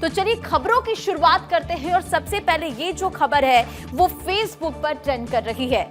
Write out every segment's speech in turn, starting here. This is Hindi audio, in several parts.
तो चलिए खबरों की शुरुआत करते हैं और सबसे पहले ये जो खबर है वो फेसबुक पर ट्रेंड कर रही है।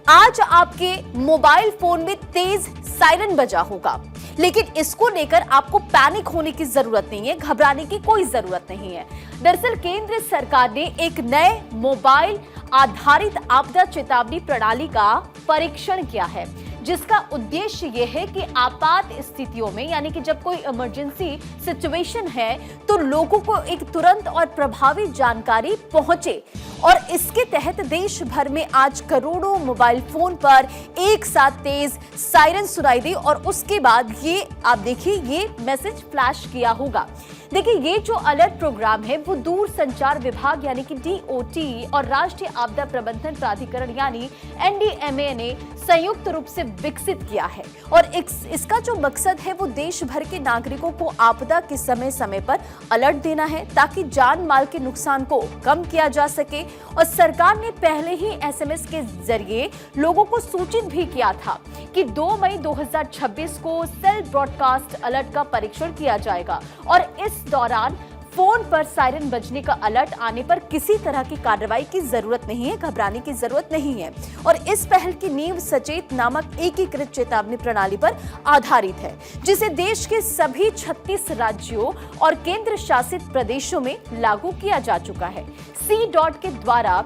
आज आपके मोबाइल फोन में तेज सायरन बजा होगा, लेकिन इसको लेकर आपको पैनिक होने की जरूरत नहीं है, घबराने की कोई जरूरत नहीं है। दरअसल केंद्र सरकार ने एक नए मोबाइल आधारित आपदा चेतावनी प्रणाली का परीक्षण किया है, जिसका उद्देश्य यह है कि आपात स्थितियों में, यानी कि जब कोई इमरजेंसी सिचुएशन है तो लोगों को एक तुरंत और प्रभावी जानकारी पहुंचे। और इसके तहत देश भर में आज करोड़ों मोबाइल फोन पर एक साथ तेज सायरन सुनाई दी और उसके बाद ये आप देखिए ये मैसेज फ्लैश किया होगा। देखिए ये जो अलर्ट प्रोग्राम है वो दूर संचार विभाग यानी कि डीओटी और राष्ट्रीय आपदा प्रबंधन प्राधिकरण यानी एनडीएमए ने संयुक्त रूप से विकसित किया है। और इसका जो मकसद है वो देश भर के नागरिकों को आपदा के समय समय पर अलर्ट देना है, ताकि जान माल के नुकसान को कम किया जा सके। और सरकार ने पहले ही एसएमएस के जरिए लोगों को सूचित भी किया था कि 2 मई 2026 को सेल ब्रॉडकास्ट अलर्ट का परीक्षण किया जाएगा और इस दौरान फोन पर सायरन बजने का अलर्ट आने पर किसी तरह की कार्रवाई की जरूरत नहीं है, घबराने की जरूरत नहीं है। और इस पहल की नींव सचेत नामक एकीकृत चेतावनी प्रणाली पर आधारित है, जिसे देश के सभी 36 राज्यों और केंद्र शासित प्रदेशों में लागू किया जा चुका है। C.DOT के द्वारा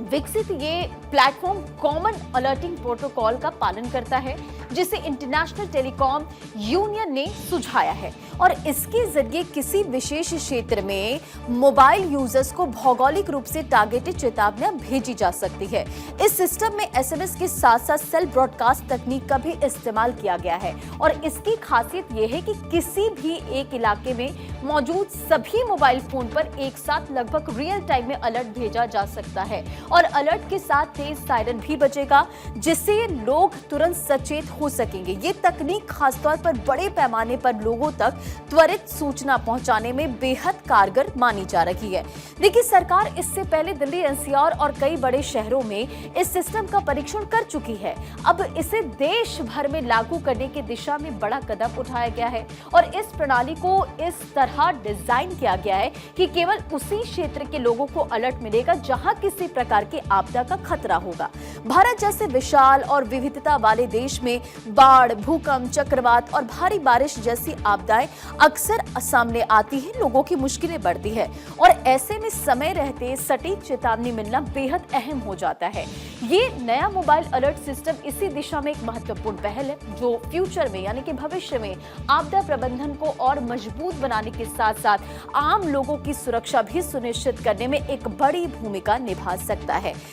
विकसित ये प्लेटफॉर्म कॉमन अलर्टिंग प्रोटोकॉल का पालन करता है, जिसे इंटरनेशनल टेलीकॉम यूनियन ने सुझाया है। और इसके जरिए किसी विशेष क्षेत्र में मोबाइल यूजर्स को भौगोलिक रूप से टारगेटेड चेतावनियां भेजी जा सकती है। इस सिस्टम में एसएमएस के साथ साथ सेल ब्रॉडकास्ट तकनीक का भी इस्तेमाल किया गया है। और इसकी खासियत यह है कि किसी भी एक इलाके में मौजूद सभी मोबाइल फोन पर एक साथ लगभग रियल टाइम में अलर्ट भेजा जा सकता है। और अलर्ट के साथ तेज सायरन भी बजेगा, जिससे लोग तुरंत सचेत हो सकेंगे। ये तकनीक खासतौर पर बड़े पैमाने पर लोगों तक त्वरित सूचना पहुंचाने में बेहद कारगर मानी जा रही है। देखिए सरकार इससे पहले दिल्ली, एनसीआर और कई बड़े शहरों में इस सिस्टम का परीक्षण कर चुकी है। अब इसे देश भर में लागू करने की दिशा में बड़ा कदम उठाया गया है और इस प्रणाली को इस तरह डिजाइन किया गया है कि केवल उसी क्षेत्र के लोगों को अलर्ट मिलेगा जहां किसी प्रकार की आपदा का खतरा होगा। भारत जैसे विशाल और विविधता वाले देश में बाढ़, भूकंप, चक्रवात और भारी बारिश जैसी आपदाएं अक्सर सामने आती हैं, लोगों की मुश्किलें बढ़ती है और ऐसे में समय रहते सटीक चेतावनी मिलना बेहद अहम हो जाता है। ये नया मोबाइल अलर्ट सिस्टम इसी दिशा में एक महत्वपूर्ण पहल है, जो फ्यूचर में यानी कि भविष्य में आपदा प्रबंधन को और मजबूत बनाने के साथ साथ आम लोगों की सुरक्षा भी सुनिश्चित करने में एक बड़ी भूमिका निभा सकता है।